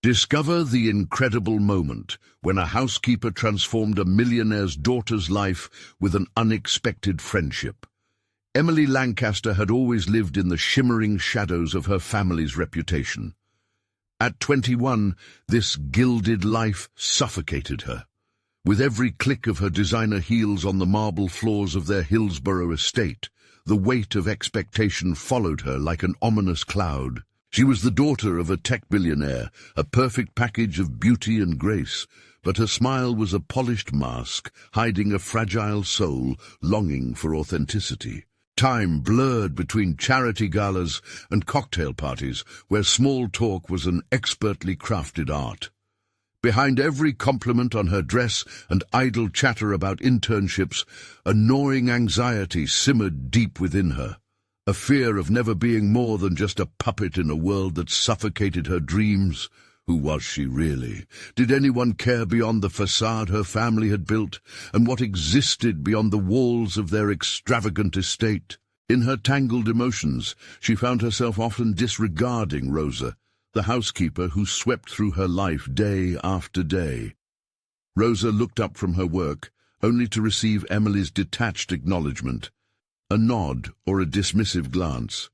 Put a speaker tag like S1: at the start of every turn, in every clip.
S1: Discover the incredible moment when a housekeeper transformed a millionaire's daughter's life with an unexpected friendship. Emily Lancaster had always lived in the shimmering shadows of her family's reputation. At 21, this gilded life suffocated her. With every click of her designer heels on the marble floors of their Hillsborough estate, the weight of expectation followed her like an ominous cloud. She was the daughter of a tech billionaire, a perfect package of beauty and grace, but her smile was a polished mask, hiding a fragile soul longing for authenticity. Time blurred between charity galas and cocktail parties, where small talk was an expertly crafted art. Behind every compliment on her dress and idle chatter about internships, a gnawing anxiety simmered deep within her. A fear of never being more than just a puppet in a world that suffocated her dreams. Who was she really? Did anyone care beyond the facade her family had built, and what existed beyond the walls of their extravagant estate? In her tangled emotions, she found herself often disregarding Rosa, the housekeeper who swept through her life day after day. Rosa looked up from her work, only to receive Emily's detached acknowledgement. A nod or a dismissive glance.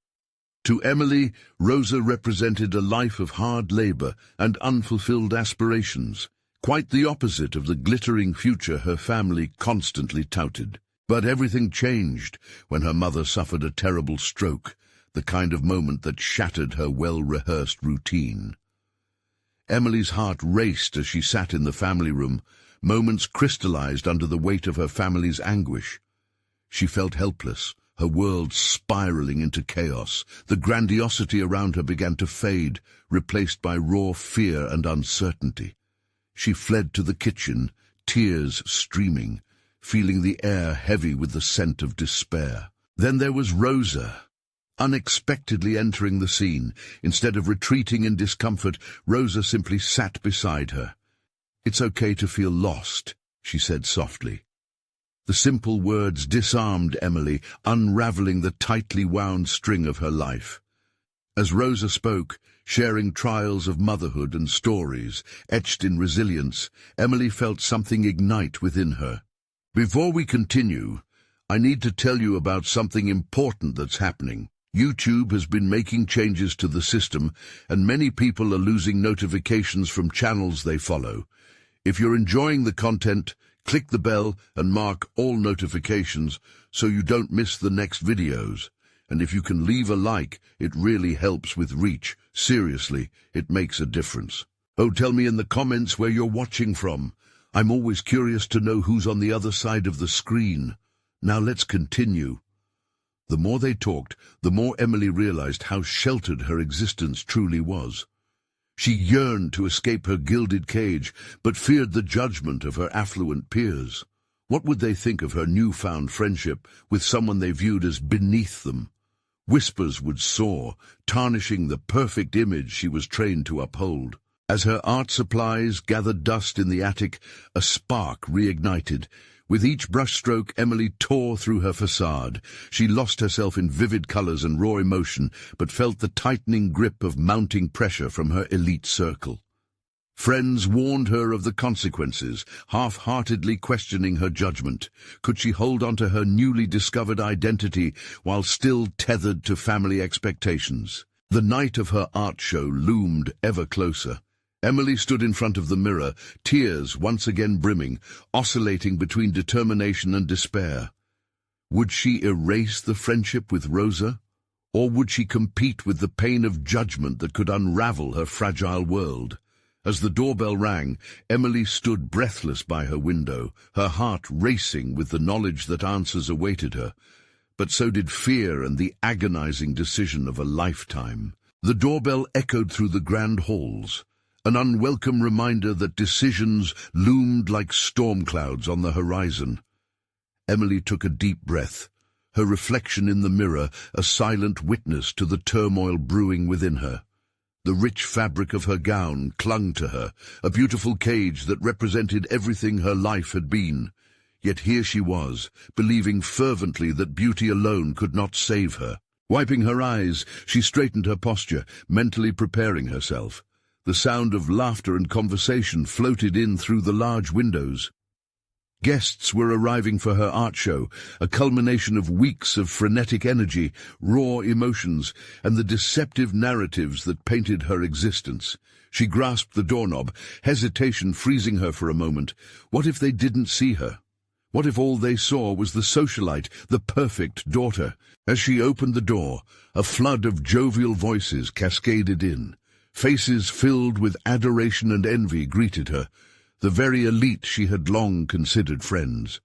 S1: To Emily, Rosa represented a life of hard labor and unfulfilled aspirations, quite the opposite of the glittering future her family constantly touted. But everything changed when her mother suffered a terrible stroke, the kind of moment that shattered her well-rehearsed routine. Emily's heart raced as she sat in the family room, moments crystallized under the weight of her family's anguish. She felt helpless, her world spiraling into chaos. The grandiosity around her began to fade, replaced by raw fear and uncertainty. She fled to the kitchen, tears streaming, feeling the air heavy with the scent of despair. Then there was Rosa, unexpectedly entering the scene. Instead of retreating in discomfort, Rosa simply sat beside her. "It's okay to feel lost," she said softly. The simple words disarmed Emily, unraveling the tightly wound string of her life. As Rosa spoke, sharing trials of motherhood and stories etched in resilience, Emily felt something ignite within her. "Before we continue, I need to tell you about something important that's happening. YouTube has been making changes to the system, and many people are losing notifications from channels they follow. If you're enjoying the content, click the bell and mark all notifications so you don't miss the next videos. And if you can leave a like, it really helps with reach. Seriously, it makes a difference. Oh, tell me in the comments where you're watching from. I'm always curious to know who's on the other side of the screen. Now let's continue." The more they talked, the more Emily realized how sheltered her existence truly was. She yearned to escape her gilded cage, but feared the judgment of her affluent peers. What would they think of her newfound friendship with someone they viewed as beneath them? Whispers would soar, tarnishing the perfect image she was trained to uphold. As her art supplies gathered dust in the attic, a spark reignited. With each brushstroke, Emily tore through her facade. She lost herself in vivid colors and raw emotion, but felt the tightening grip of mounting pressure from her elite circle. Friends warned her of the consequences, half-heartedly questioning her judgment. Could she hold on to her newly discovered identity while still tethered to family expectations? The night of her art show loomed ever closer. Emily stood in front of the mirror, tears once again brimming, oscillating between determination and despair. Would she erase the friendship with Rosa? Or would she compete with the pain of judgment that could unravel her fragile world? As the doorbell rang, Emily stood breathless by her window, her heart racing with the knowledge that answers awaited her. But so did fear and the agonizing decision of a lifetime. The doorbell echoed through the grand halls, an unwelcome reminder that decisions loomed like storm clouds on the horizon. Emily took a deep breath, her reflection in the mirror a silent witness to the turmoil brewing within her. The rich fabric of her gown clung to her, a beautiful cage that represented everything her life had been. Yet here she was, believing fervently that beauty alone could not save her. Wiping her eyes, she straightened her posture, mentally preparing herself. The sound of laughter and conversation floated in through the large windows. Guests were arriving for her art show, a culmination of weeks of frenetic energy, raw emotions, and the deceptive narratives that painted her existence. She grasped the doorknob, hesitation freezing her for a moment. What if they didn't see her? What if all they saw was the socialite, the perfect daughter? As she opened the door, a flood of jovial voices cascaded in. Faces filled with adoration and envy greeted her, the very elite she had long considered friends.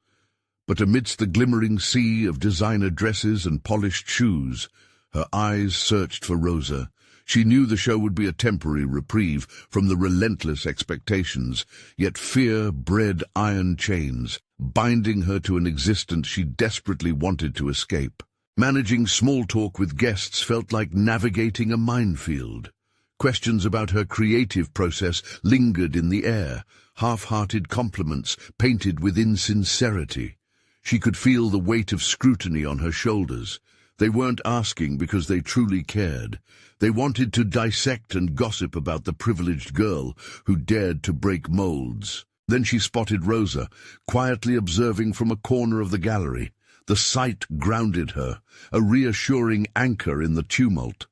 S1: But amidst the glimmering sea of designer dresses and polished shoes, her eyes searched for Rosa. She knew the show would be a temporary reprieve from the relentless expectations, yet fear bred iron chains, binding her to an existence she desperately wanted to escape. Managing small talk with guests felt like navigating a minefield. Questions about her creative process lingered in the air, half-hearted compliments painted with insincerity. She could feel the weight of scrutiny on her shoulders. They weren't asking because they truly cared. They wanted to dissect and gossip about the privileged girl who dared to break molds. Then she spotted Rosa, quietly observing from a corner of the gallery. The sight grounded her, a reassuring anchor in the tumult.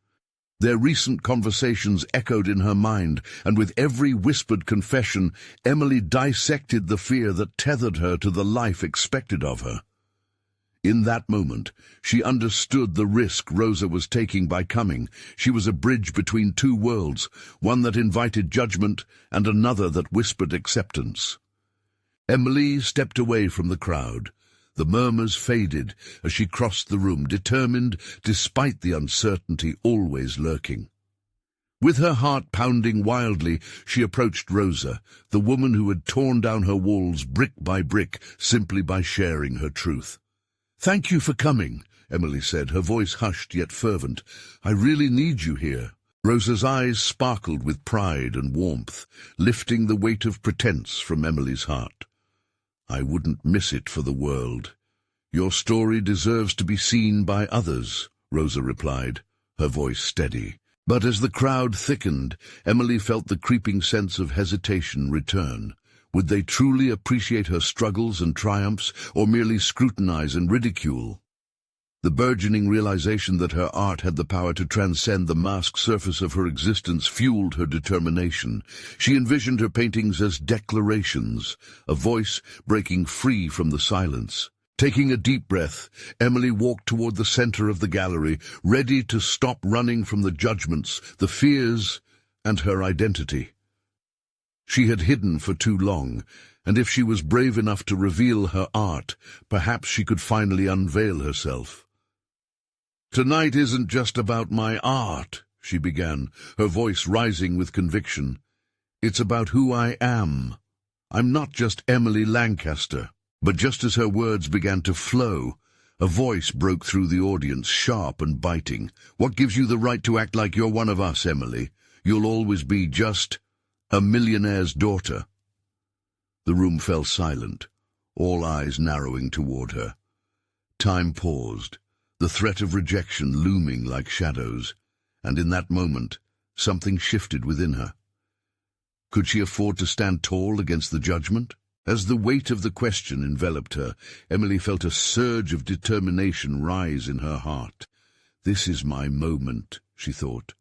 S1: Their recent conversations echoed in her mind, and with every whispered confession, Emily dissected the fear that tethered her to the life expected of her. In that moment, she understood the risk Rosa was taking by coming. She was a bridge between two worlds, one that invited judgment and another that whispered acceptance. Emily stepped away from the crowd. The murmurs faded as she crossed the room, determined despite the uncertainty always lurking. With her heart pounding wildly, she approached Rosa, the woman who had torn down her walls brick by brick simply by sharing her truth. "Thank you for coming," Emily said, her voice hushed yet fervent. "I really need you here." Rosa's eyes sparkled with pride and warmth, lifting the weight of pretense from Emily's heart. "I wouldn't miss it for the world. Your story deserves to be seen by others," Rosa replied, her voice steady. But as the crowd thickened, Emily felt the creeping sense of hesitation return. Would they truly appreciate her struggles and triumphs, or merely scrutinize and ridicule? The burgeoning realization that her art had the power to transcend the masked surface of her existence fueled her determination. She envisioned her paintings as declarations, a voice breaking free from the silence. Taking a deep breath, Emily walked toward the center of the gallery, ready to stop running from the judgments, the fears, and her identity. She had hidden for too long, and if she was brave enough to reveal her art, perhaps she could finally unveil herself. "Tonight isn't just about my art," she began, her voice rising with conviction. "It's about who I am. I'm not just Emily Lancaster." But just as her words began to flow, a voice broke through the audience, sharp and biting. "What gives you the right to act like you're one of us, Emily? You'll always be just a millionaire's daughter." The room fell silent, all eyes narrowing toward her. Time paused, the threat of rejection looming like shadows, and in that moment, something shifted within her. Could she afford to stand tall against the judgment? As the weight of the question enveloped her, Emily felt a surge of determination rise in her heart. "This is my moment," she thought.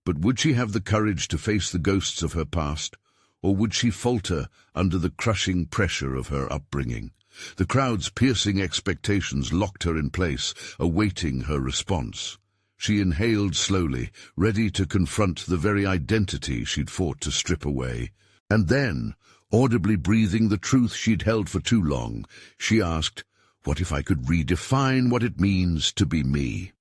S1: But would she have the courage to face the ghosts of her past, or would she falter under the crushing pressure of her upbringing? The crowd's piercing expectations locked her in place, awaiting her response. She inhaled slowly, ready to confront the very identity she'd fought to strip away. And then, audibly breathing the truth she'd held for too long, she asked, "What if I could redefine what it means to be me?"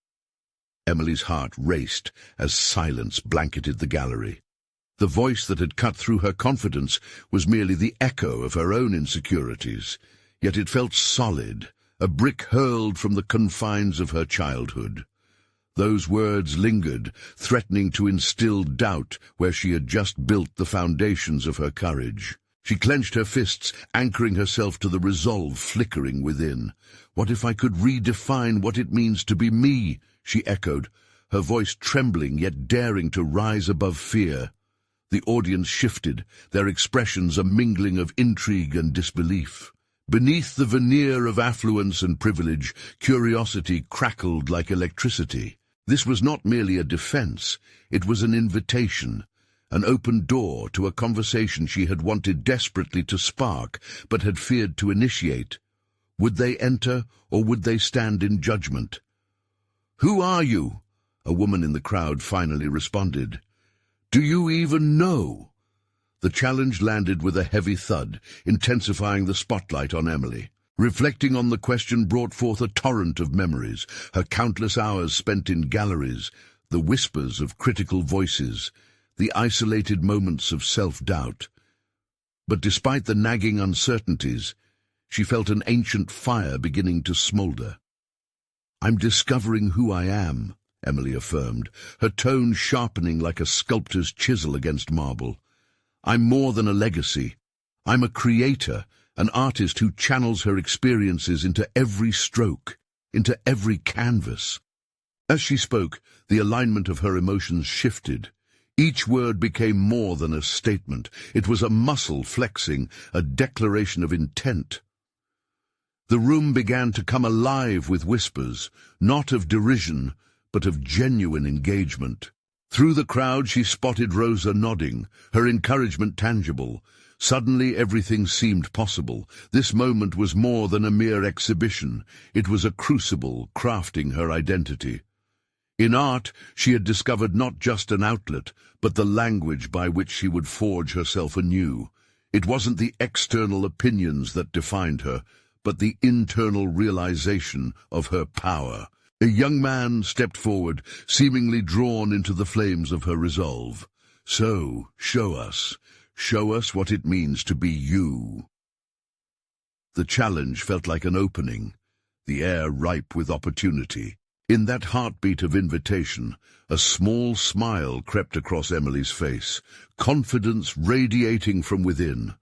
S1: Emily's heart raced as silence blanketed the gallery. The voice that had cut through her confidence was merely the echo of her own insecurities, yet it felt solid, a brick hurled from the confines of her childhood. Those words lingered, threatening to instill doubt where she had just built the foundations of her courage. She clenched her fists, anchoring herself to the resolve flickering within. "What if I could redefine what it means to be me?" she echoed, her voice trembling yet daring to rise above fear. The audience shifted, their expressions a mingling of intrigue and disbelief. Beneath the veneer of affluence and privilege, curiosity crackled like electricity. This was not merely a defense, it was an invitation, an open door to a conversation she had wanted desperately to spark, but had feared to initiate. Would they enter, or would they stand in judgment? "Who are you?" a woman in the crowd finally responded. "Do you even know?" The challenge landed with a heavy thud, intensifying the spotlight on Emily. Reflecting on the question brought forth a torrent of memories, her countless hours spent in galleries, the whispers of critical voices, the isolated moments of self-doubt. But despite the nagging uncertainties, she felt an ancient fire beginning to smolder. "I'm discovering who I am," Emily affirmed, her tone sharpening like a sculptor's chisel against marble. "I'm more than a legacy. I'm a creator, an artist who channels her experiences into every stroke, into every canvas." As she spoke, the alignment of her emotions shifted. Each word became more than a statement. It was a muscle flexing, a declaration of intent. The room began to come alive with whispers, not of derision, but of genuine engagement. Through the crowd she spotted Rosa nodding, her encouragement tangible. Suddenly everything seemed possible. This moment was more than a mere exhibition. It was a crucible crafting her identity. In art, she had discovered not just an outlet, but the language by which she would forge herself anew. It wasn't the external opinions that defined her, but the internal realization of her power. A young man stepped forward, seemingly drawn into the flames of her resolve. "So, show us what it means to be you." The challenge felt like an opening, the air ripe with opportunity. In that heartbeat of invitation, a small smile crept across Emily's face, confidence radiating from within.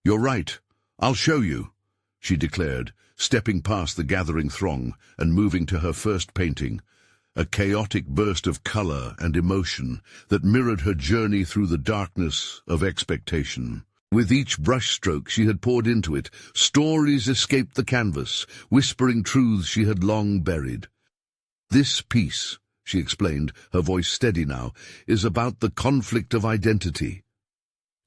S1: "You're right, I'll show you," she declared, stepping past the gathering throng and moving to her first painting, a chaotic burst of color and emotion that mirrored her journey through the darkness of expectation. With each brushstroke she had poured into it, stories escaped the canvas, whispering truths she had long buried. "This piece," she explained, her voice steady now, "is about the conflict of identity."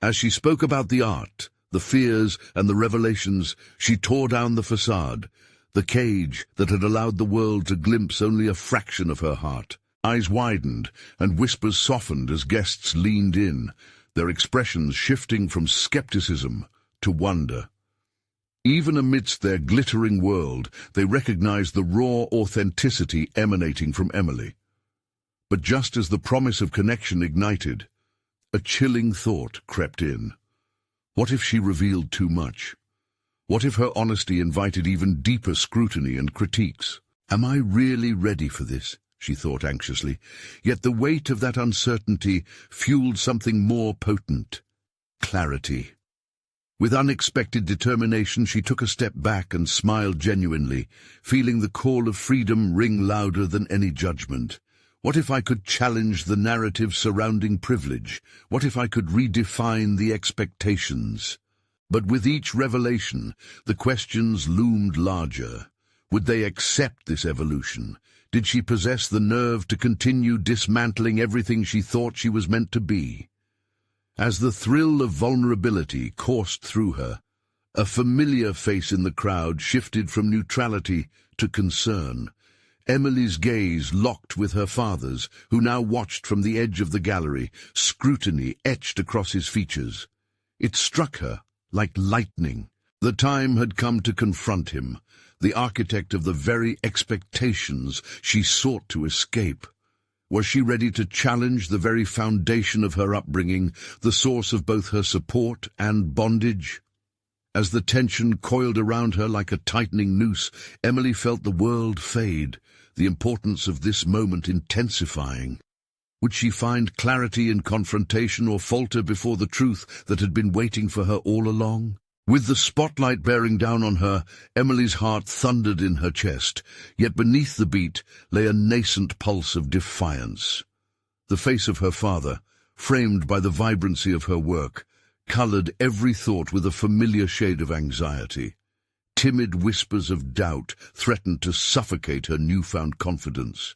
S1: As she spoke about the art, the fears and the revelations, she tore down the facade, the cage that had allowed the world to glimpse only a fraction of her heart. Eyes widened and whispers softened as guests leaned in, their expressions shifting from skepticism to wonder. Even amidst their glittering world, they recognized the raw authenticity emanating from Emily. But just as the promise of connection ignited, a chilling thought crept in. What if she revealed too much? What if her honesty invited even deeper scrutiny and critiques? "Am I really ready for this?" she thought anxiously. Yet the weight of that uncertainty fueled something more potent: clarity. With unexpected determination, she took a step back and smiled genuinely, feeling the call of freedom ring louder than any judgment. What if I could challenge the narrative surrounding privilege? What if I could redefine the expectations? But with each revelation, the questions loomed larger. Would they accept this evolution? Did she possess the nerve to continue dismantling everything she thought she was meant to be? As the thrill of vulnerability coursed through her, a familiar face in the crowd shifted from neutrality to concern. Emily's gaze locked with her father's, who now watched from the edge of the gallery, scrutiny etched across his features. It struck her like lightning. The time had come to confront him, the architect of the very expectations she sought to escape. Was she ready to challenge the very foundation of her upbringing, the source of both her support and bondage? As the tension coiled around her like a tightening noose, Emily felt the world fade, the importance of this moment intensifying. Would she find clarity in confrontation or falter before the truth that had been waiting for her all along? With the spotlight bearing down on her, Emily's heart thundered in her chest, yet beneath the beat lay a nascent pulse of defiance. The face of her father, framed by the vibrancy of her work, colored every thought with a familiar shade of anxiety. Timid whispers of doubt threatened to suffocate her newfound confidence.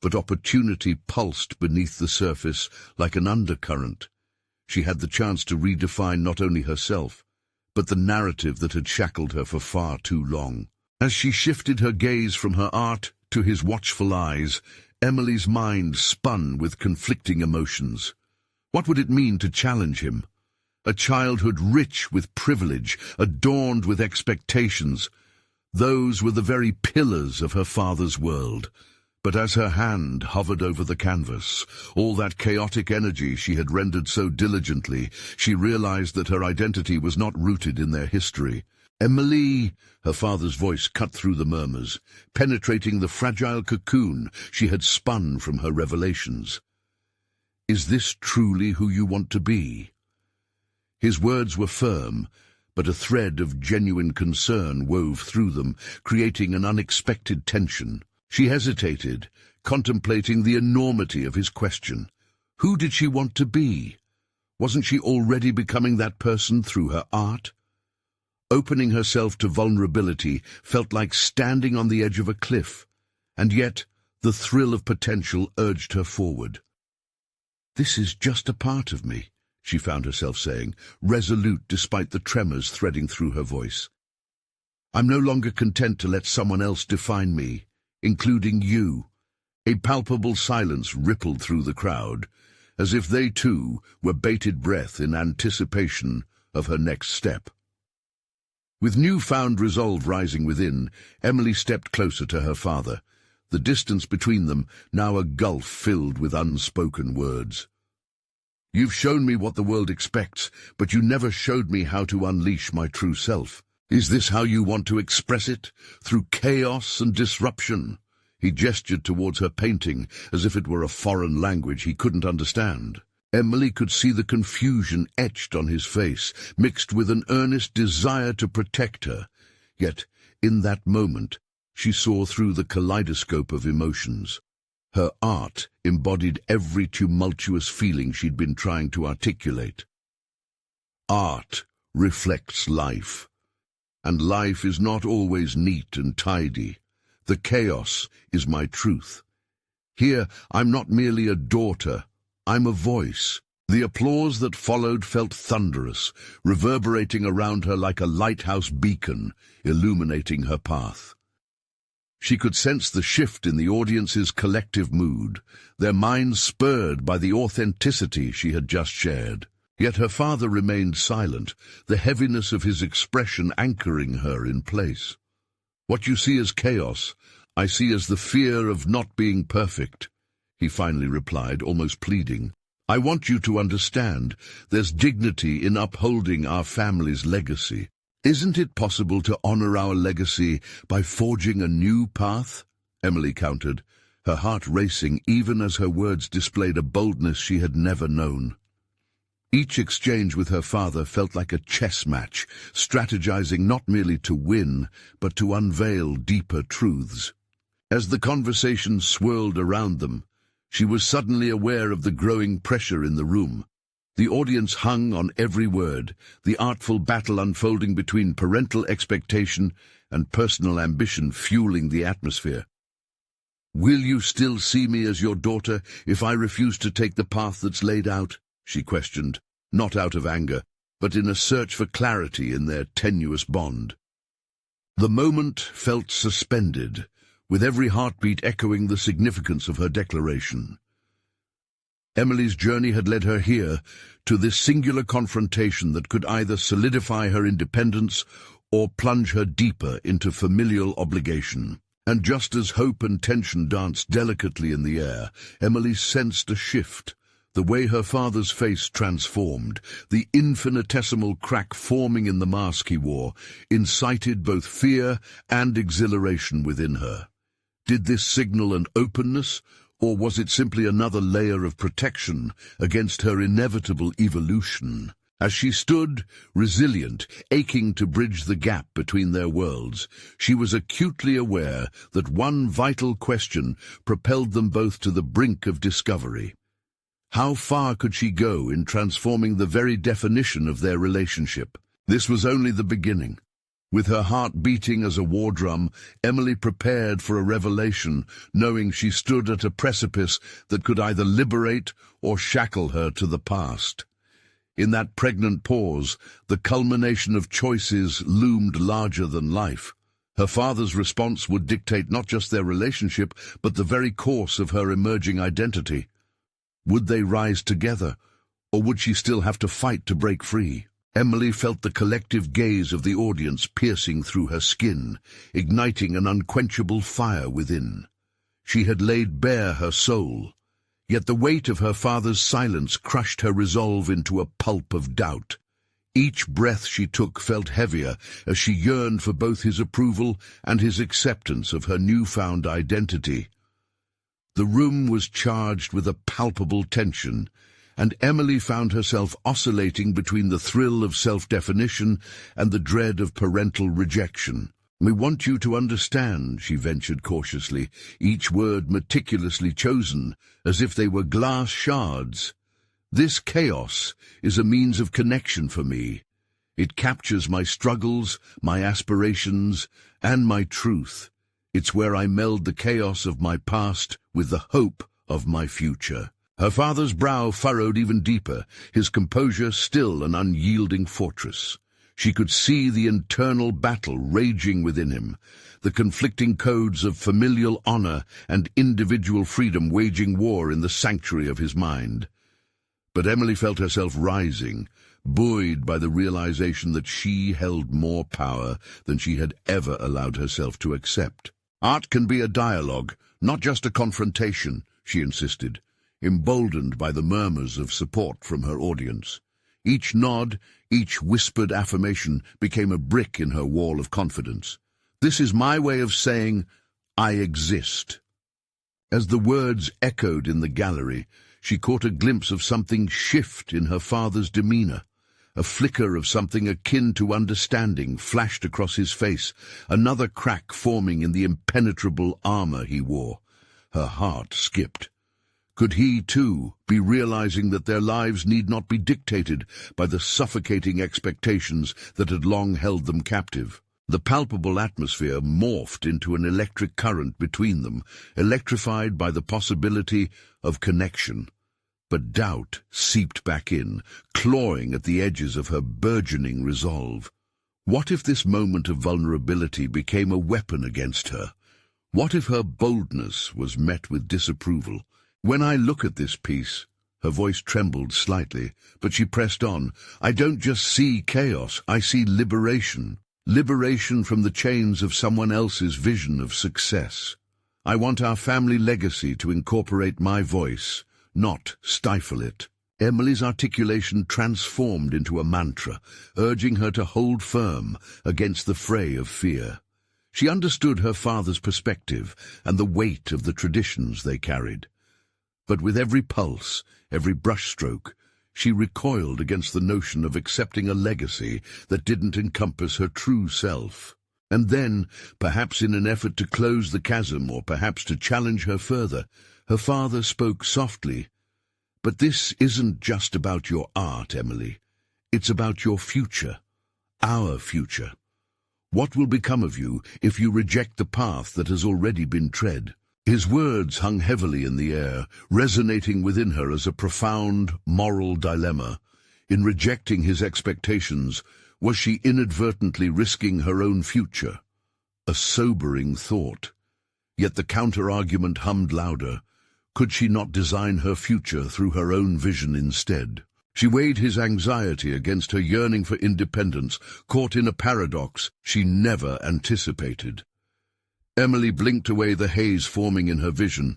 S1: But opportunity pulsed beneath the surface like an undercurrent. She had the chance to redefine not only herself, but the narrative that had shackled her for far too long. As she shifted her gaze from her art to his watchful eyes, Emily's mind spun with conflicting emotions. What would it mean to challenge him? A childhood rich with privilege, adorned with expectations. Those were the very pillars of her father's world. But as her hand hovered over the canvas, all that chaotic energy she had rendered so diligently, she realized that her identity was not rooted in their history. "Emily," her father's voice cut through the murmurs, penetrating the fragile cocoon she had spun from her revelations. "Is this truly who you want to be?" His words were firm, but a thread of genuine concern wove through them, creating an unexpected tension. She hesitated, contemplating the enormity of his question. Who did she want to be? Wasn't she already becoming that person through her art? Opening herself to vulnerability felt like standing on the edge of a cliff, and yet the thrill of potential urged her forward. "This is just a part of me," she found herself saying, resolute despite the tremors threading through her voice. "I'm no longer content to let someone else define me, including you." A palpable silence rippled through the crowd, as if they too were bated breath in anticipation of her next step. With newfound resolve rising within, Emily stepped closer to her father, the distance between them now a gulf filled with unspoken words. "You've shown me what the world expects, but you never showed me how to unleash my true self. Is this how you want to express it? Through chaos and disruption?" He gestured towards her painting, as if it were a foreign language he couldn't understand. Emily could see the confusion etched on his face, mixed with an earnest desire to protect her. Yet, in that moment, she saw through the kaleidoscope of emotions. Her art embodied every tumultuous feeling she'd been trying to articulate. Art reflects life, and life is not always neat and tidy. The chaos is my truth. Here, I'm not merely a daughter, I'm a voice. The applause that followed felt thunderous, reverberating around her like a lighthouse beacon, illuminating her path. She could sense the shift in the audience's collective mood, their minds spurred by the authenticity she had just shared. Yet her father remained silent, the heaviness of his expression anchoring her in place. "What you see as chaos, I see as the fear of not being perfect," he finally replied, almost pleading. "I want you to understand, there's dignity in upholding our family's legacy. Isn't it possible to honor our legacy by forging a new path?" Emily countered, her heart racing even as her words displayed a boldness she had never known. Each exchange with her father felt like a chess match, strategizing not merely to win, but to unveil deeper truths. As the conversation swirled around them, she was suddenly aware of the growing pressure in the room. The audience hung on every word, the artful battle unfolding between parental expectation and personal ambition fueling the atmosphere. "Will you still see me as your daughter if I refuse to take the path that's laid out?" she questioned, not out of anger, but in a search for clarity in their tenuous bond. The moment felt suspended, with every heartbeat echoing the significance of her declaration. Emily's journey had led her here, to this singular confrontation that could either solidify her independence or plunge her deeper into familial obligation. And just as hope and tension danced delicately in the air, Emily sensed a shift. The way her father's face transformed, the infinitesimal crack forming in the mask he wore, incited both fear and exhilaration within her. Did this signal an openness, or was it simply another layer of protection against her inevitable evolution? As she stood, resilient, aching to bridge the gap between their worlds, she was acutely aware that one vital question propelled them both to the brink of discovery. How far could she go in transforming the very definition of their relationship? This was only the beginning. With her heart beating as a war drum, Emily prepared for a revelation, knowing she stood at a precipice that could either liberate or shackle her to the past. In that pregnant pause, the culmination of choices loomed larger than life. Her father's response would dictate not just their relationship, but the very course of her emerging identity. Would they rise together, or would she still have to fight to break free? Emily felt the collective gaze of the audience piercing through her skin, igniting an unquenchable fire within. She had laid bare her soul, yet the weight of her father's silence crushed her resolve into a pulp of doubt. Each breath she took felt heavier as she yearned for both his approval and his acceptance of her newfound identity. The room was charged with a palpable tension, and Emily found herself oscillating between the thrill of self-definition and the dread of parental rejection. "We want you to understand," she ventured cautiously, each word meticulously chosen, as if they were glass shards. "This chaos is a means of connection for me. It captures my struggles, my aspirations, and my truth. It's where I meld the chaos of my past with the hope of my future." Her father's brow furrowed even deeper, his composure still an unyielding fortress. She could see the internal battle raging within him, the conflicting codes of familial honor and individual freedom waging war in the sanctuary of his mind. But Emily felt herself rising, buoyed by the realization that she held more power than she had ever allowed herself to accept. "Art can be a dialogue, not just a confrontation," she insisted, emboldened by the murmurs of support from her audience. Each nod, each whispered affirmation became a brick in her wall of confidence. "This is my way of saying, I exist." As the words echoed in the gallery, she caught a glimpse of something shift in her father's demeanor. A flicker of something akin to understanding flashed across his face, another crack forming in the impenetrable armor he wore. Her heart skipped. Could he, too, be realizing that their lives need not be dictated by the suffocating expectations that had long held them captive? The palpable atmosphere morphed into an electric current between them, electrified by the possibility of connection. But doubt seeped back in, clawing at the edges of her burgeoning resolve. What if this moment of vulnerability became a weapon against her? What if her boldness was met with disapproval? "When I look at this piece," her voice trembled slightly, but she pressed on, "I don't just see chaos, I see liberation. Liberation from the chains of someone else's vision of success. I want our family legacy to incorporate my voice, not stifle it." Emily's articulation transformed into a mantra, urging her to hold firm against the fray of fear. She understood her father's perspective and the weight of the traditions they carried. But with every pulse, every brushstroke, she recoiled against the notion of accepting a legacy that didn't encompass her true self. And then, perhaps in an effort to close the chasm or perhaps to challenge her further, her father spoke softly. "But this isn't just about your art, Emily. It's about your future, our future. What will become of you if you reject the path that has already been tread?" His words hung heavily in the air, resonating within her as a profound moral dilemma. In rejecting his expectations, was she inadvertently risking her own future? A sobering thought. Yet the counter-argument hummed louder. Could she not design her future through her own vision instead? She weighed his anxiety against her yearning for independence, caught in a paradox she never anticipated. Emily blinked away the haze forming in her vision.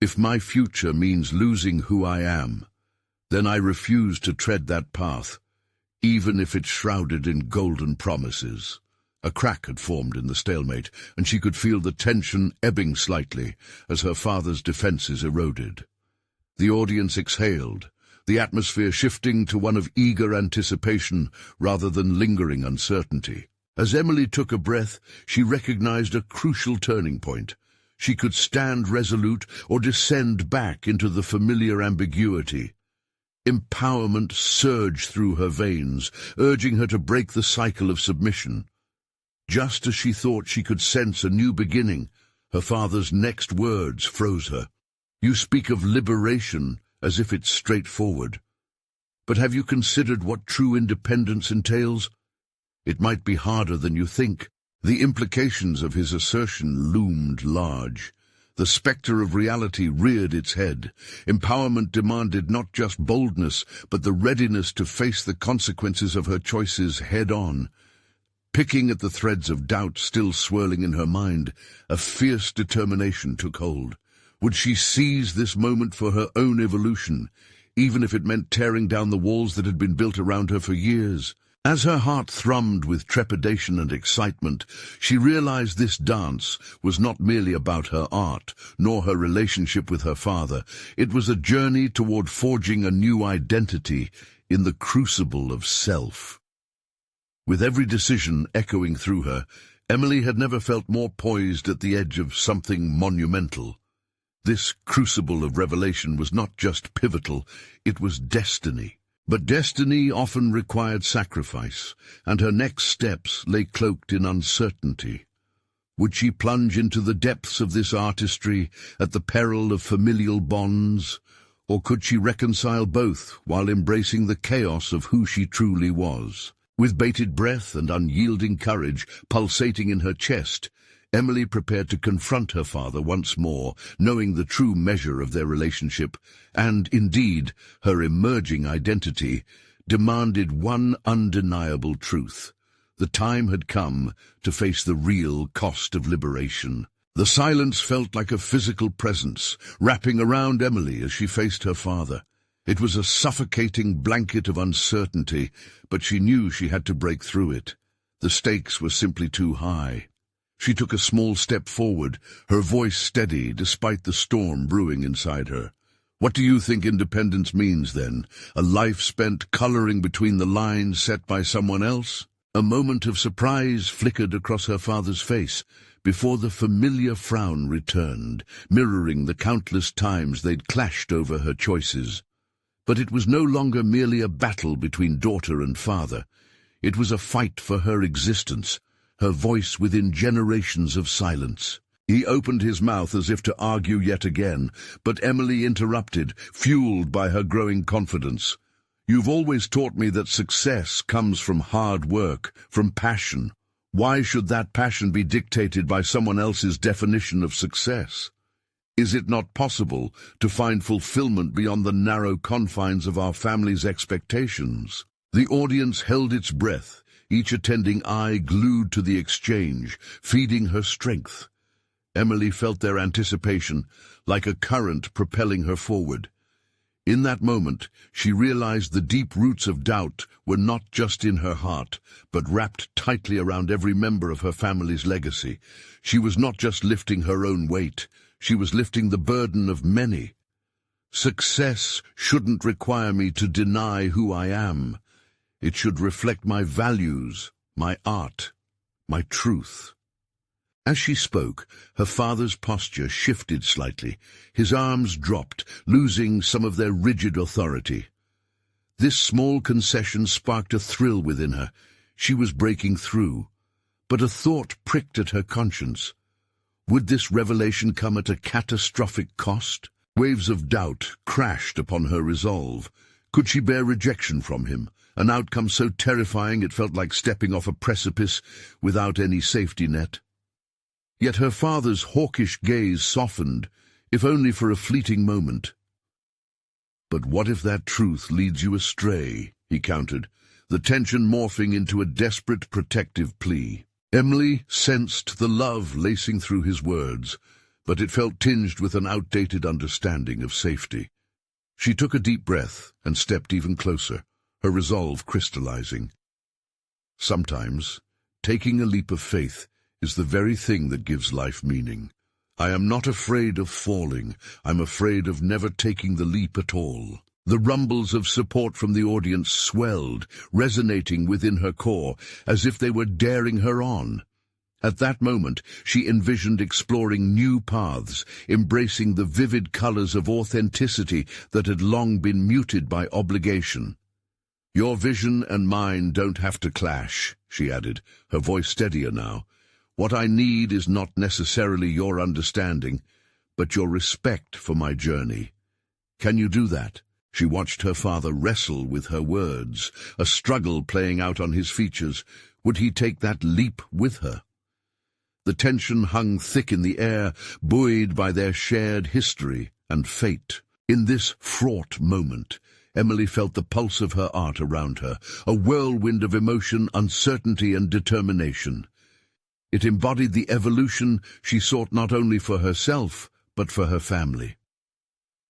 S1: "If my future means losing who I am, then I refuse to tread that path, even if it's shrouded in golden promises." A crack had formed in the stalemate, and she could feel the tension ebbing slightly as her father's defenses eroded. The audience exhaled, the atmosphere shifting to one of eager anticipation rather than lingering uncertainty. As Emily took a breath, she recognized a crucial turning point. She could stand resolute or descend back into the familiar ambiguity. Empowerment surged through her veins, urging her to break the cycle of submission. Just as she thought she could sense a new beginning, her father's next words froze her. "You speak of liberation as if it's straightforward. But have you considered what true independence entails? It might be harder than you think." The implications of his assertion loomed large. The spectre of reality reared its head. Empowerment demanded not just boldness, but the readiness to face the consequences of her choices head-on. Picking at the threads of doubt still swirling in her mind, a fierce determination took hold. Would she seize this moment for her own evolution, even if it meant tearing down the walls that had been built around her for years? As her heart thrummed with trepidation and excitement, she realized this dance was not merely about her art, nor her relationship with her father. It was a journey toward forging a new identity in the crucible of self. With every decision echoing through her, Emily had never felt more poised at the edge of something monumental. This crucible of revelation was not just pivotal, it was destiny. But destiny often required sacrifice, and her next steps lay cloaked in uncertainty. Would she plunge into the depths of this artistry at the peril of familial bonds, or could she reconcile both while embracing the chaos of who she truly was? With bated breath and unyielding courage pulsating in her chest, Emily prepared to confront her father once more, knowing the true measure of their relationship, and, indeed, her emerging identity demanded one undeniable truth. The time had come to face the real cost of liberation. The silence felt like a physical presence, wrapping around Emily as she faced her father. It was a suffocating blanket of uncertainty, but she knew she had to break through it. The stakes were simply too high. She took a small step forward, her voice steady despite the storm brewing inside her. "What do you think independence means, then? A life spent coloring between the lines set by someone else?" A moment of surprise flickered across her father's face before the familiar frown returned, mirroring the countless times they'd clashed over her choices. But it was no longer merely a battle between daughter and father. It was a fight for her existence, her voice within generations of silence. He opened his mouth as if to argue yet again, but Emily interrupted, fueled by her growing confidence. "You've always taught me that success comes from hard work, from passion. Why should that passion be dictated by someone else's definition of success? Is it not possible to find fulfillment beyond the narrow confines of our family's expectations?" The audience held its breath, each attending eye glued to the exchange, feeding her strength. Emily felt their anticipation, like a current propelling her forward. In that moment, she realized the deep roots of doubt were not just in her heart, but wrapped tightly around every member of her family's legacy. She was not just lifting her own weight, she was lifting the burden of many. "Success shouldn't require me to deny who I am. It should reflect my values, my art, my truth." As she spoke, her father's posture shifted slightly. His arms dropped, losing some of their rigid authority. This small concession sparked a thrill within her. She was breaking through. But a thought pricked at her conscience. Would this revelation come at a catastrophic cost? Waves of doubt crashed upon her resolve. Could she bear rejection from him? An outcome so terrifying it felt like stepping off a precipice without any safety net. Yet her father's hawkish gaze softened, if only for a fleeting moment. "But what if that truth leads you astray?" he countered, the tension morphing into a desperate protective plea. Emily sensed the love lacing through his words, but it felt tinged with an outdated understanding of safety. She took a deep breath and stepped even closer, her resolve crystallizing. Sometimes, taking a leap of faith is the very thing that gives life meaning. "I am not afraid of falling. I'm afraid of never taking the leap at all." The rumbles of support from the audience swelled, resonating within her core, as if they were daring her on. At that moment, she envisioned exploring new paths, embracing the vivid colors of authenticity that had long been muted by obligation. "Your vision and mine don't have to clash," she added, her voice steadier now. "What I need is not necessarily your understanding, but your respect for my journey. Can you do that?" She watched her father wrestle with her words, a struggle playing out on his features. Would he take that leap with her? The tension hung thick in the air, buoyed by their shared history and fate. In this fraught moment, Emily felt the pulse of her art around her, a whirlwind of emotion, uncertainty, and determination. It embodied the evolution she sought not only for herself, but for her family.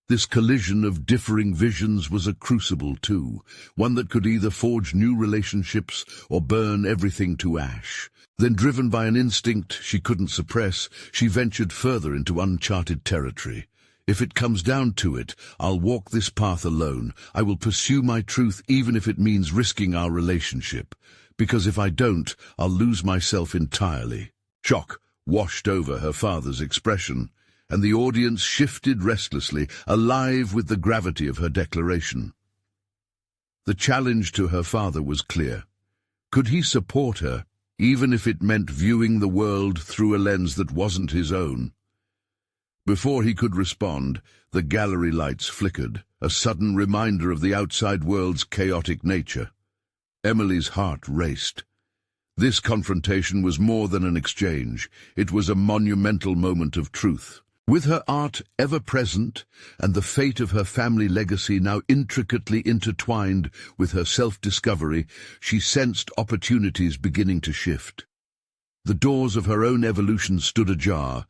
S1: This collision of differing visions was a crucible too, one that could either forge new relationships or burn everything to ash. Then, driven by an instinct she couldn't suppress, she ventured further into uncharted territory. "If it comes down to it, I'll walk this path alone. I will pursue my truth even if it means risking our relationship. Because if I don't, I'll lose myself entirely." Shock washed over her father's expression, and the audience shifted restlessly, alive with the gravity of her declaration. The challenge to her father was clear. Could he support her, even if it meant viewing the world through a lens that wasn't his own? Before he could respond, the gallery lights flickered, a sudden reminder of the outside world's chaotic nature. Emily's heart raced. This confrontation was more than an exchange. It was a monumental moment of truth. With her art ever present, and the fate of her family legacy now intricately intertwined with her self-discovery, she sensed opportunities beginning to shift. The doors of her own evolution stood ajar,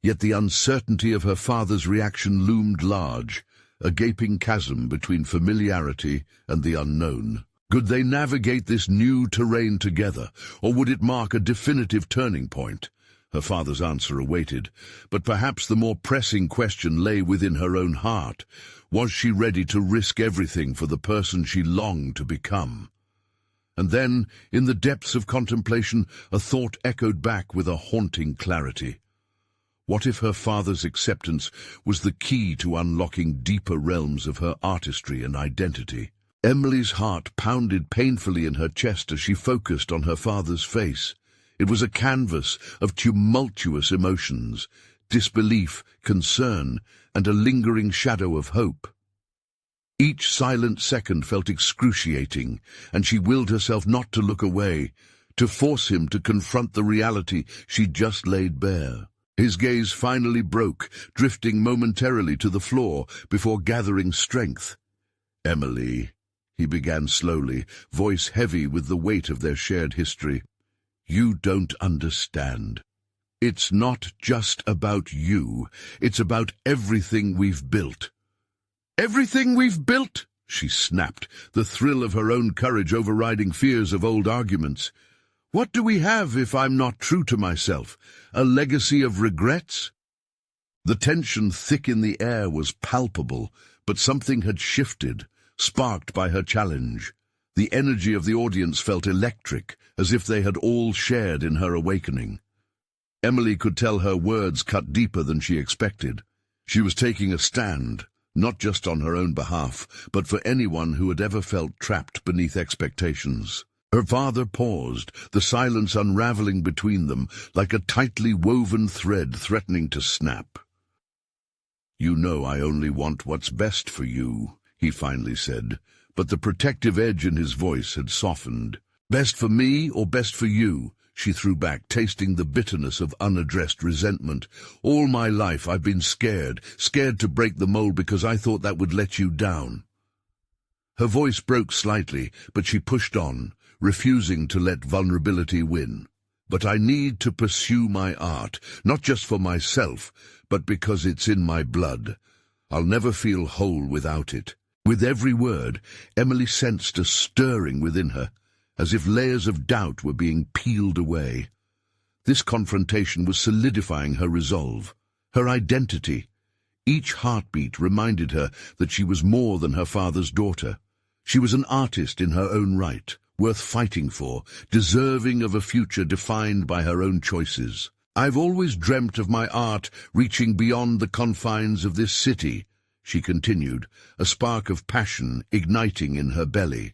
S1: yet the uncertainty of her father's reaction loomed large, a gaping chasm between familiarity and the unknown. Could they navigate this new terrain together, or would it mark a definitive turning point? Her father's answer awaited, but perhaps the more pressing question lay within her own heart. Was she ready to risk everything for the person she longed to become? And then, in the depths of contemplation, a thought echoed back with a haunting clarity. What if her father's acceptance was the key to unlocking deeper realms of her artistry and identity? Emily's heart pounded painfully in her chest as she focused on her father's face. It was a canvas of tumultuous emotions, disbelief, concern, and a lingering shadow of hope. Each silent second felt excruciating, and she willed herself not to look away, to force him to confront the reality she'd just laid bare. His gaze finally broke, drifting momentarily to the floor before gathering strength. "Emily," he began slowly, voice heavy with the weight of their shared history. "You don't understand. It's not just about you. It's about everything we've built." "Everything we've built?" she snapped, the thrill of her own courage overriding fears of old arguments. "What do we have if I'm not true to myself? A legacy of regrets?" The tension thick in the air was palpable, but something had shifted, sparked by her challenge. The energy of the audience felt electric, as if they had all shared in her awakening. Emily could tell her words cut deeper than she expected. She was taking a stand, not just on her own behalf, but for anyone who had ever felt trapped beneath expectations. Her father paused, the silence unraveling between them like a tightly woven thread threatening to snap. "You know I only want what's best for you," he finally said, but the protective edge in his voice had softened. "Best for me or best for you?" she threw back, tasting the bitterness of unaddressed resentment. "All my life I've been scared to break the mold because I thought that would let you down." Her voice broke slightly, but she pushed on, refusing to let vulnerability win. "But I need to pursue my art, not just for myself, but because it's in my blood. I'll never feel whole without it." With every word, Emily sensed a stirring within her, as if layers of doubt were being peeled away. This confrontation was solidifying her resolve, her identity. Each heartbeat reminded her that she was more than her father's daughter. She was an artist in her own right, worth fighting for, deserving of a future defined by her own choices. "I've always dreamt of my art reaching beyond the confines of this city," she continued, a spark of passion igniting in her belly.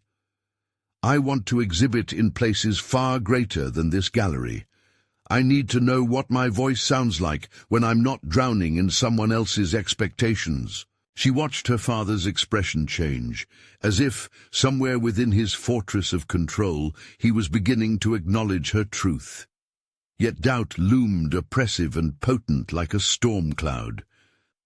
S1: "I want to exhibit in places far greater than this gallery. I need to know what my voice sounds like when I'm not drowning in someone else's expectations." She watched her father's expression change, as if, somewhere within his fortress of control, he was beginning to acknowledge her truth. Yet doubt loomed oppressive and potent like a storm cloud.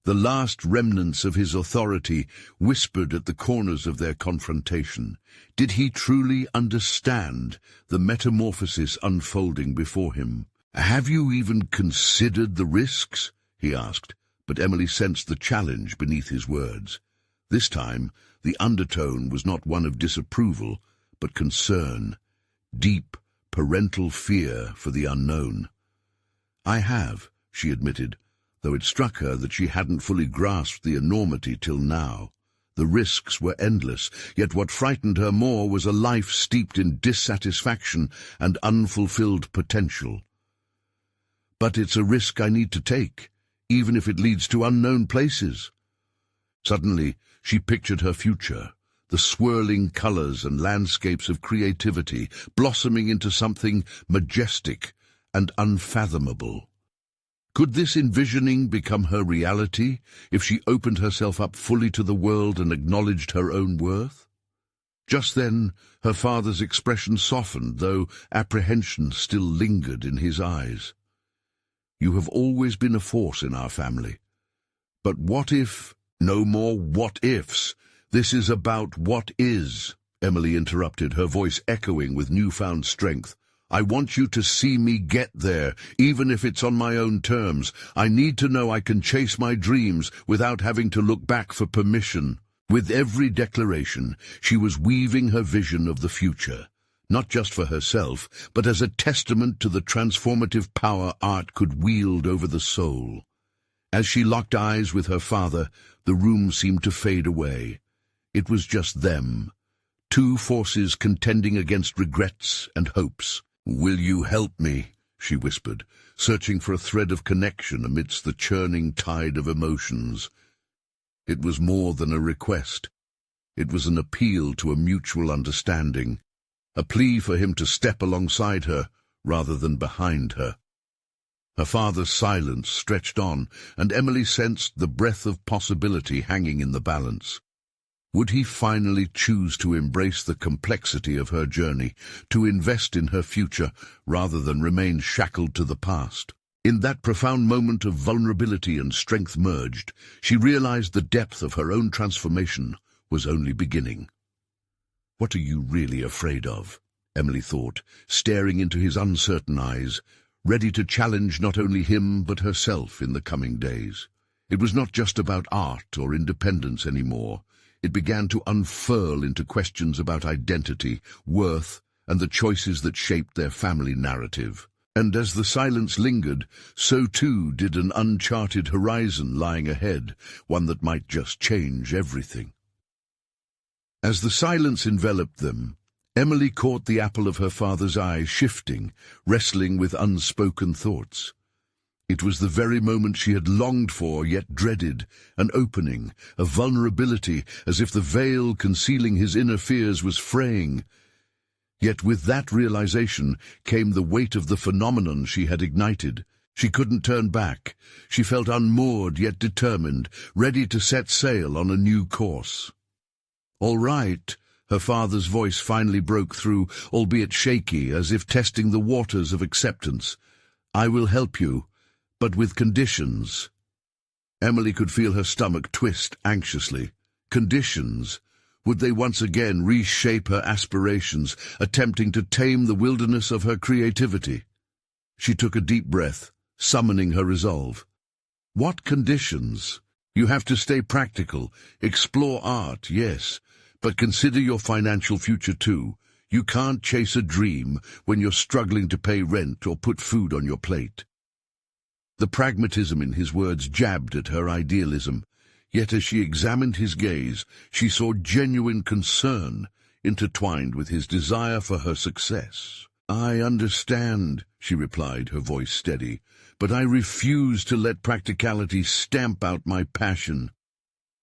S1: The last remnants of his authority whispered at the corners of their confrontation. Did he truly understand the metamorphosis unfolding before him? "Have you even considered the risks?" he asked, but Emily sensed the challenge beneath his words. This time, the undertone was not one of disapproval, but concern, deep, parental fear for the unknown. "I have," she admitted, though it struck her that she hadn't fully grasped the enormity till now. The risks were endless, yet what frightened her more was a life steeped in dissatisfaction and unfulfilled potential. "But it's a risk I need to take, even if it leads to unknown places." Suddenly, she pictured her future, the swirling colors and landscapes of creativity blossoming into something majestic and unfathomable. Could this envisioning become her reality if she opened herself up fully to the world and acknowledged her own worth? Just then, her father's expression softened, though apprehension still lingered in his eyes. "You have always been a force in our family. But what if—" "No more what-ifs. This is about what is," Emily interrupted, her voice echoing with newfound strength. "I want you to see me get there, even if it's on my own terms. I need to know I can chase my dreams without having to look back for permission." With every declaration, she was weaving her vision of the future, not just for herself, but as a testament to the transformative power art could wield over the soul. As she locked eyes with her father, the room seemed to fade away. It was just them, two forces contending against regrets and hopes. "Will you help me?" she whispered, searching for a thread of connection amidst the churning tide of emotions. It was more than a request. It was an appeal to a mutual understanding, a plea for him to step alongside her rather than behind her. Her father's silence stretched on, and Emily sensed the breath of possibility hanging in the balance. Would he finally choose to embrace the complexity of her journey, to invest in her future rather than remain shackled to the past? In that profound moment of vulnerability and strength merged, she realized the depth of her own transformation was only beginning. "What are you really afraid of?" Emily thought, staring into his uncertain eyes, ready to challenge not only him but herself in the coming days. It was not just about art or independence anymore. It began to unfurl into questions about identity, worth, and the choices that shaped their family narrative. And as the silence lingered, so too did an uncharted horizon lying ahead, one that might just change everything. As the silence enveloped them, Emily caught the apple of her father's eye shifting, wrestling with unspoken thoughts. It was the very moment she had longed for, yet dreaded, an opening, a vulnerability, as if the veil concealing his inner fears was fraying. Yet with that realization came the weight of the phenomenon she had ignited. She couldn't turn back. She felt unmoored yet determined, ready to set sail on a new course. "All right," her father's voice finally broke through, albeit shaky, as if testing the waters of acceptance. "I will help you, but with conditions." Emily could feel her stomach twist anxiously. Conditions? Would they once again reshape her aspirations, attempting to tame the wilderness of her creativity? She took a deep breath, summoning her resolve. "What conditions? You have to stay practical, explore art, yes, but consider your financial future too. You can't chase a dream when you're struggling to pay rent or put food on your plate." The pragmatism in his words jabbed at her idealism, yet as she examined his gaze, she saw genuine concern intertwined with his desire for her success. "I understand," she replied, her voice steady, "but I refuse to let practicality stamp out my passion."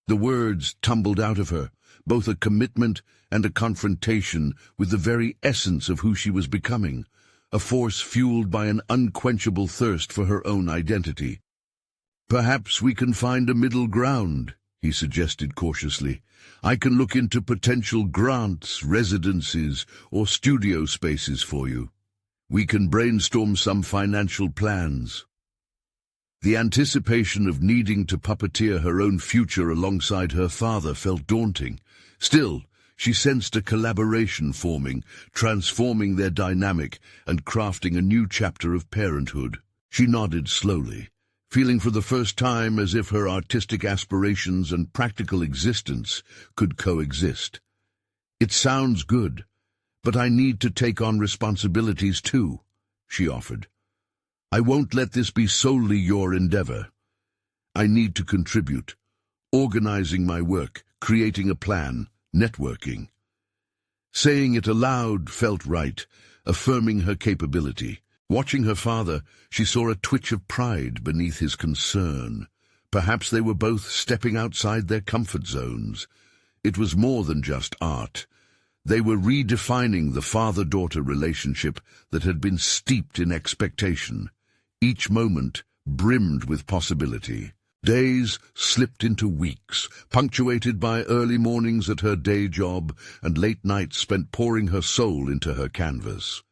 S1: The words tumbled out of her, both a commitment and a confrontation with the very essence of who she was becoming, a force fueled by an unquenchable thirst for her own identity. "Perhaps we can find a middle ground," he suggested cautiously. "I can look into potential grants, residencies, or studio spaces for you. We can brainstorm some financial plans." The anticipation of needing to puppeteer her own future alongside her father felt daunting. Still, she sensed a collaboration forming, transforming their dynamic and crafting a new chapter of parenthood. She nodded slowly, feeling for the first time as if her artistic aspirations and practical existence could coexist. "It sounds good, but I need to take on responsibilities too," she offered. "I won't let this be solely your endeavor. I need to contribute, organizing my work, creating a plan, networking." Saying it aloud felt right, affirming her capability. Watching her father, she saw a twitch of pride beneath his concern. Perhaps they were both stepping outside their comfort zones. It was more than just art. They were redefining the father-daughter relationship that had been steeped in expectation. Each moment brimmed with possibility. Days slipped into weeks, punctuated by early mornings at her day job and late nights spent pouring her soul into her canvas.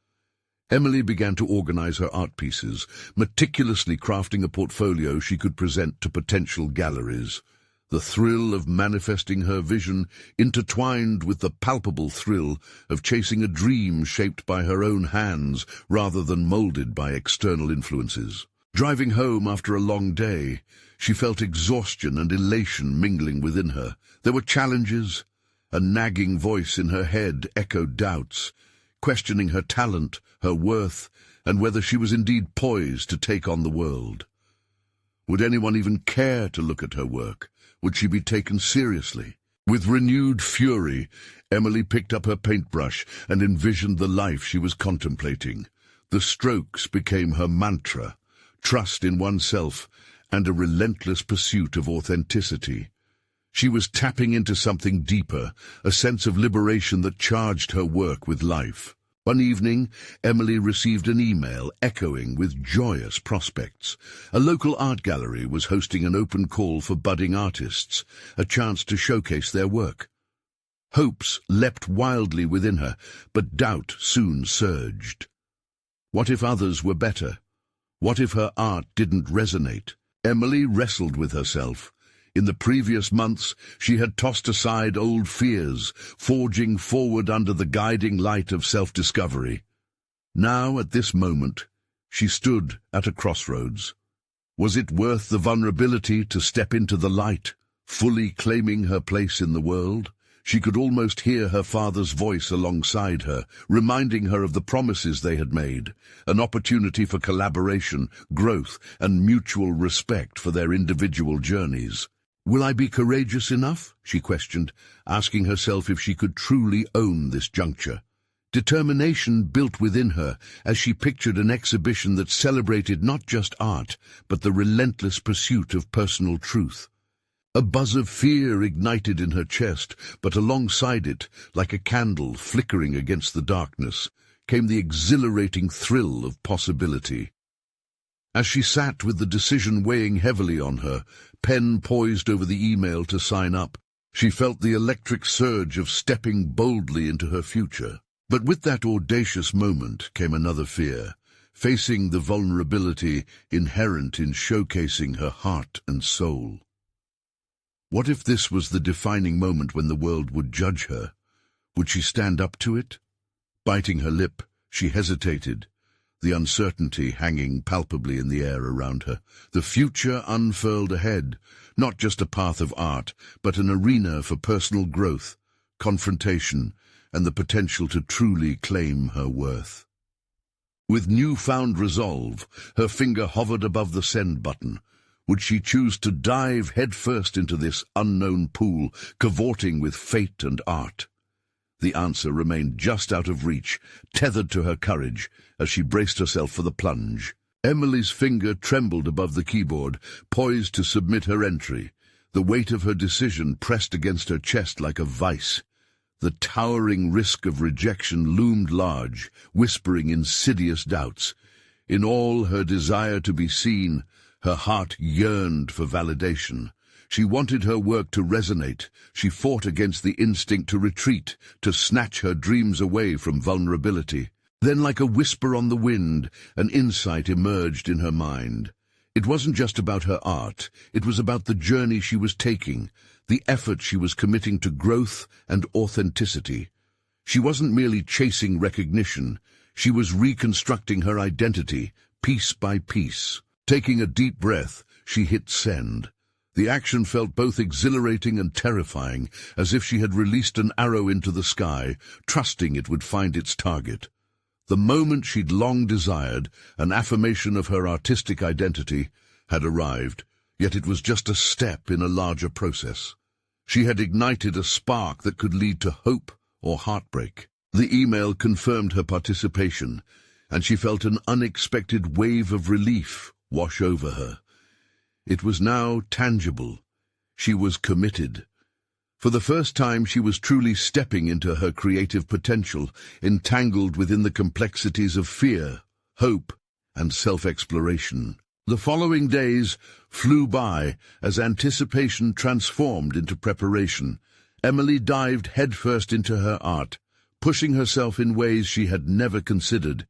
S1: Emily began to organize her art pieces, meticulously crafting a portfolio she could present to potential galleries. The thrill of manifesting her vision intertwined with the palpable thrill of chasing a dream shaped by her own hands rather than molded by external influences. Driving home after a long day, she felt exhaustion and elation mingling within her. There were challenges. A nagging voice in her head echoed doubts, questioning her talent, her worth, and whether she was indeed poised to take on the world. Would anyone even care to look at her work? Would she be taken seriously? With renewed fury, Emily picked up her paintbrush and envisioned the life she was contemplating. The strokes became her mantra, trust in oneself and a relentless pursuit of authenticity. She was tapping into something deeper, a sense of liberation that charged her work with life. One evening, Emily received an email echoing with joyous prospects. A local art gallery was hosting an open call for budding artists, a chance to showcase their work. Hopes leapt wildly within her, but doubt soon surged. What if others were better? What if her art didn't resonate? Emily wrestled with herself. In the previous months, she had tossed aside old fears, forging forward under the guiding light of self-discovery. Now, at this moment, she stood at a crossroads. Was it worth the vulnerability to step into the light, fully claiming her place in the world? She could almost hear her father's voice alongside her, reminding her of the promises they had made, an opportunity for collaboration, growth, and mutual respect for their individual journeys. "Will I be courageous enough?" she questioned, asking herself if she could truly own this juncture. Determination built within her as she pictured an exhibition that celebrated not just art, but the relentless pursuit of personal truth. A buzz of fear ignited in her chest, but alongside it, like a candle flickering against the darkness, came the exhilarating thrill of possibility. As she sat with the decision weighing heavily on her, pen poised over the email to sign up, she felt the electric surge of stepping boldly into her future. But with that audacious moment came another fear, facing the vulnerability inherent in showcasing her heart and soul. What if this was the defining moment when the world would judge her? Would she stand up to it? Biting her lip, she hesitated, the uncertainty hanging palpably in the air around her. The future unfurled ahead, not just a path of art, but an arena for personal growth, confrontation, and the potential to truly claim her worth. With newfound resolve, her finger hovered above the send button. Would she choose to dive headfirst into this unknown pool, cavorting with fate and art? The answer remained just out of reach, tethered to her courage as she braced herself for the plunge. Emily's finger trembled above the keyboard, poised to submit her entry. The weight of her decision pressed against her chest like a vice. The towering risk of rejection loomed large, whispering insidious doubts. In all her desire to be seen, her heart yearned for validation. She wanted her work to resonate. She fought against the instinct to retreat, to snatch her dreams away from vulnerability. Then, like a whisper on the wind, an insight emerged in her mind. It wasn't just about her art. It was about the journey she was taking, the effort she was committing to growth and authenticity. She wasn't merely chasing recognition. She was reconstructing her identity, piece by piece. Taking a deep breath, she hit send. The action felt both exhilarating and terrifying, as if she had released an arrow into the sky, trusting it would find its target. The moment she'd long desired, an affirmation of her artistic identity, had arrived, yet it was just a step in a larger process. She had ignited a spark that could lead to hope or heartbreak. The email confirmed her participation, and she felt an unexpected wave of relief wash over her. It was now tangible. She was committed. For the first time, she was truly stepping into her creative potential, entangled within the complexities of fear, hope, and self-exploration. The following days flew by as anticipation transformed into preparation. Emily dived headfirst into her art, pushing herself in ways she had never considered.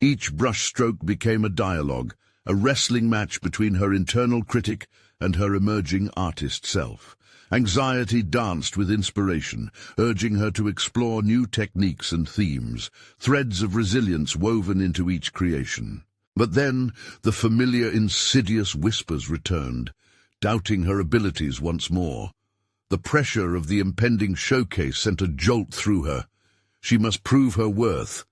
S1: Each brushstroke became a dialogue, a wrestling match between her internal critic and her emerging artist self. Anxiety danced with inspiration, urging her to explore new techniques and themes, threads of resilience woven into each creation. But then the familiar insidious whispers returned, doubting her abilities once more. The pressure of the impending showcase sent a jolt through her. She must prove her worth.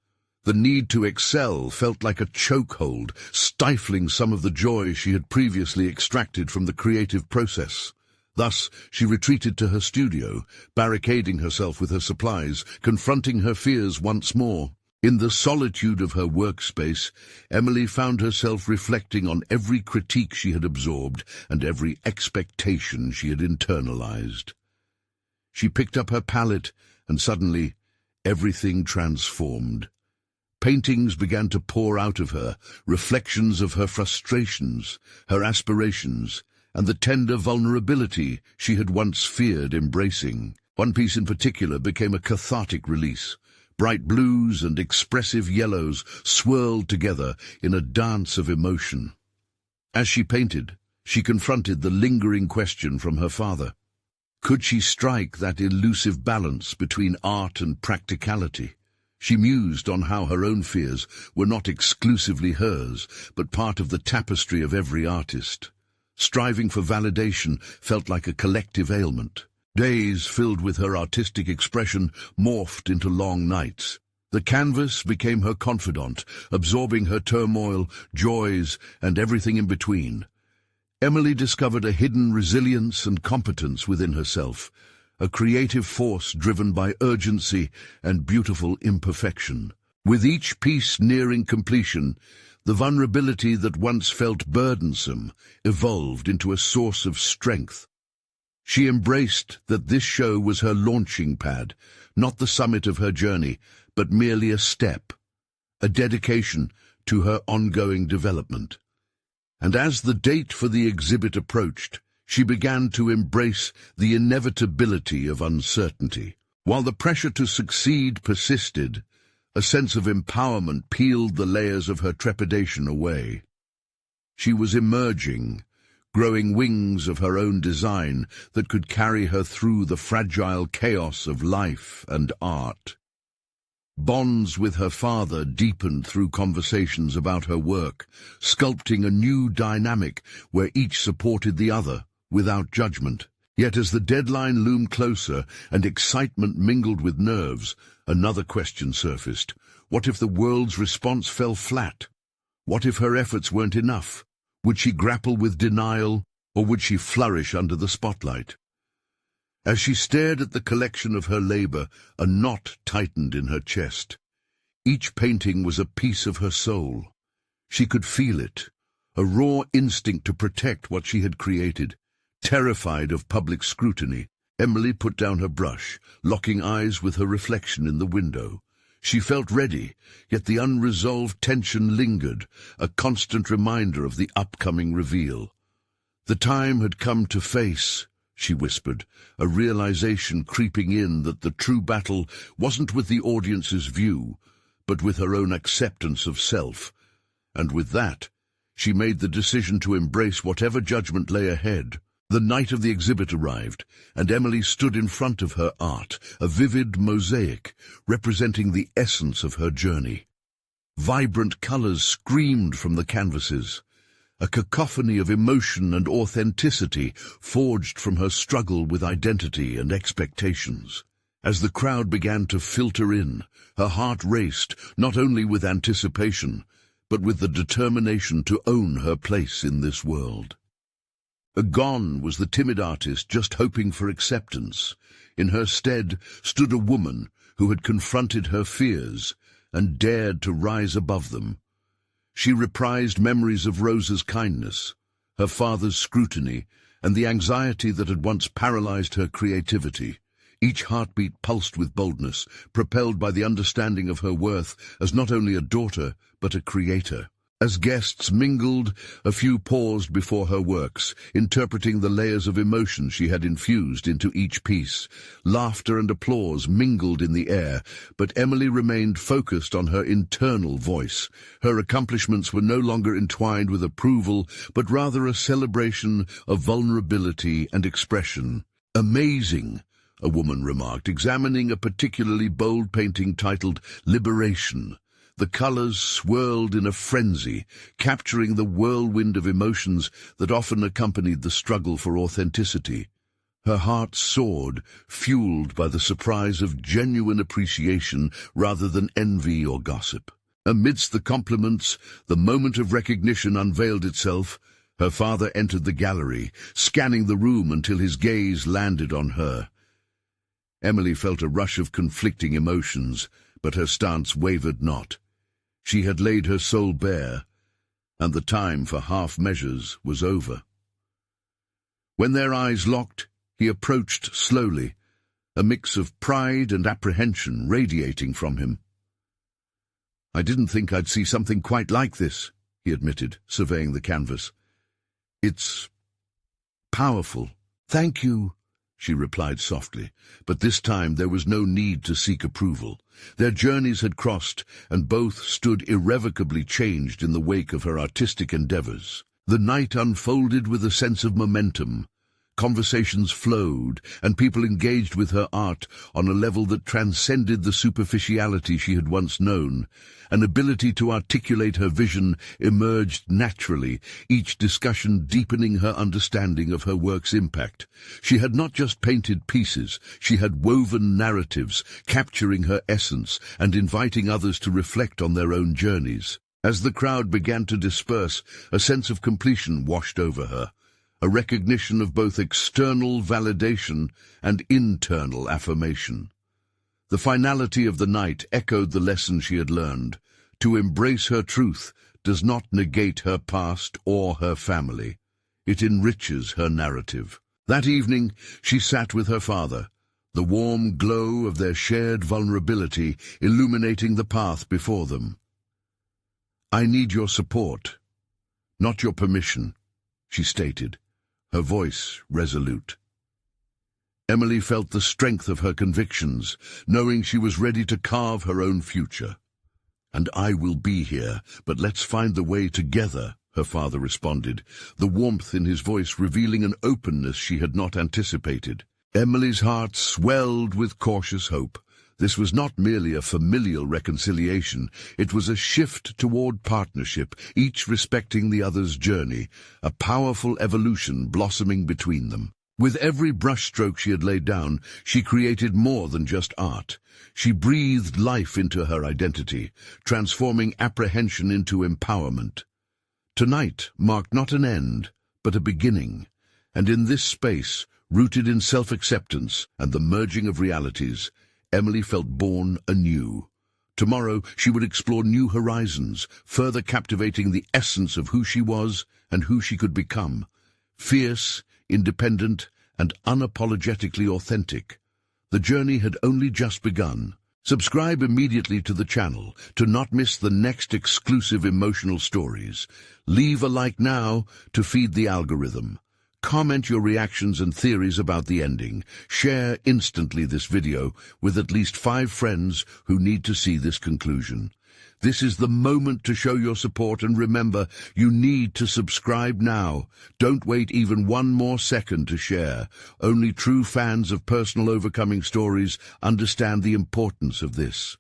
S1: The need to excel felt like a chokehold, stifling some of the joy she had previously extracted from the creative process. Thus, she retreated to her studio, barricading herself with her supplies, confronting her fears once more. In the solitude of her workspace, Emily found herself reflecting on every critique she had absorbed and every expectation she had internalized. She picked up her palette, and suddenly, everything transformed. Paintings began to pour out of her, reflections of her frustrations, her aspirations, and the tender vulnerability she had once feared embracing. One piece in particular became a cathartic release. Bright blues and expressive yellows swirled together in a dance of emotion. As she painted, she confronted the lingering question from her father. Could she strike that elusive balance between art and practicality? She mused on how her own fears were not exclusively hers, but part of the tapestry of every artist. Striving for validation felt like a collective ailment. Days filled with her artistic expression morphed into long nights. The canvas became her confidant, absorbing her turmoil, joys, and everything in between. Emily discovered a hidden resilience and competence within herself, a creative force driven by urgency and beautiful imperfection. With each piece nearing completion, the vulnerability that once felt burdensome evolved into a source of strength. She embraced that this show was her launching pad, not the summit of her journey, but merely a step, a dedication to her ongoing development. And as the date for the exhibit approached, she began to embrace the inevitability of uncertainty. While the pressure to succeed persisted, a sense of empowerment peeled the layers of her trepidation away. She was emerging, growing wings of her own design that could carry her through the fragile chaos of life and art. Bonds with her father deepened through conversations about her work, sculpting a new dynamic where each supported the other without judgment. Yet as the deadline loomed closer and excitement mingled with nerves, another question surfaced. What if the world's response fell flat? What if her efforts weren't enough? Would she grapple with denial, or would she flourish under the spotlight? As she stared at the collection of her labor, a knot tightened in her chest. Each painting was a piece of her soul. She could feel it, a raw instinct to protect what she had created. Terrified of public scrutiny, Emily put down her brush, locking eyes with her reflection in the window. She felt ready, yet the unresolved tension lingered, a constant reminder of the upcoming reveal. The time had come to face, she whispered, a realization creeping in that the true battle wasn't with the audience's view, but with her own acceptance of self. And with that, she made the decision to embrace whatever judgment lay ahead. The night of the exhibit arrived, and Emily stood in front of her art, a vivid mosaic representing the essence of her journey. Vibrant colors screamed from the canvases, a cacophony of emotion and authenticity forged from her struggle with identity and expectations. As the crowd began to filter in, her heart raced, not only with anticipation, but with the determination to own her place in this world. Gone was the timid artist just hoping for acceptance. In her stead stood a woman who had confronted her fears and dared to rise above them. She reprised memories of Rosa's kindness, her father's scrutiny, and the anxiety that had once paralyzed her creativity. Each heartbeat pulsed with boldness, propelled by the understanding of her worth as not only a daughter, but a creator. As guests mingled, a few paused before her works, interpreting the layers of emotion she had infused into each piece. Laughter and applause mingled in the air, but Emily remained focused on her internal voice. Her accomplishments were no longer entwined with approval, but rather a celebration of vulnerability and expression. "Amazing," a woman remarked, examining a particularly bold painting titled "Liberation." The colors swirled in a frenzy, capturing the whirlwind of emotions that often accompanied the struggle for authenticity. Her heart soared, fueled by the surprise of genuine appreciation rather than envy or gossip. Amidst the compliments, the moment of recognition unveiled itself. Her father entered the gallery, scanning the room until his gaze landed on her. Emily felt a rush of conflicting emotions, but her stance wavered not. She had laid her soul bare, and the time for half measures was over. When their eyes locked, he approached slowly, a mix of pride and apprehension radiating from him. "I didn't think I'd see something quite like this," he admitted, surveying the canvas. "It's powerful." "Thank you," she replied softly, but this time there was no need to seek approval. Their journeys had crossed, and both stood irrevocably changed in the wake of her artistic endeavors. The night unfolded with a sense of momentum. Conversations flowed, and people engaged with her art on a level that transcended the superficiality she had once known. An ability to articulate her vision emerged naturally, each discussion deepening her understanding of her work's impact. She had not just painted pieces, she had woven narratives, capturing her essence and inviting others to reflect on their own journeys. As the crowd began to disperse, a sense of completion washed over her. A recognition of both external validation and internal affirmation. The finality of the night echoed the lesson she had learned. To embrace her truth does not negate her past or her family. It enriches her narrative. That evening, she sat with her father, the warm glow of their shared vulnerability illuminating the path before them. "I need your support, not your permission," she stated, her voice resolute. Emily felt the strength of her convictions, knowing she was ready to carve her own future. "And I will be here, but let's find the way together," her father responded, the warmth in his voice revealing an openness she had not anticipated. Emily's heart swelled with cautious hope. This was not merely a familial reconciliation, it was a shift toward partnership, each respecting the other's journey, a powerful evolution blossoming between them. With every brushstroke she had laid down, she created more than just art. She breathed life into her identity, transforming apprehension into empowerment. Tonight marked not an end, but a beginning, and in this space, Rooted in self-acceptance and the merging of realities, Emily felt born anew. Tomorrow she would explore new horizons, further captivating the essence of who she was and who she could become. Fierce, independent, and unapologetically authentic. The journey had only just begun. Subscribe immediately to the channel to not miss the next exclusive emotional stories. Leave a like now to feed the algorithm. Comment your reactions and theories about the ending. Share instantly this video with at least 5 friends who need to see this conclusion. This is the moment to show your support, and remember, you need to subscribe now. Don't wait even one more second to share. Only true fans of personal overcoming stories understand the importance of this.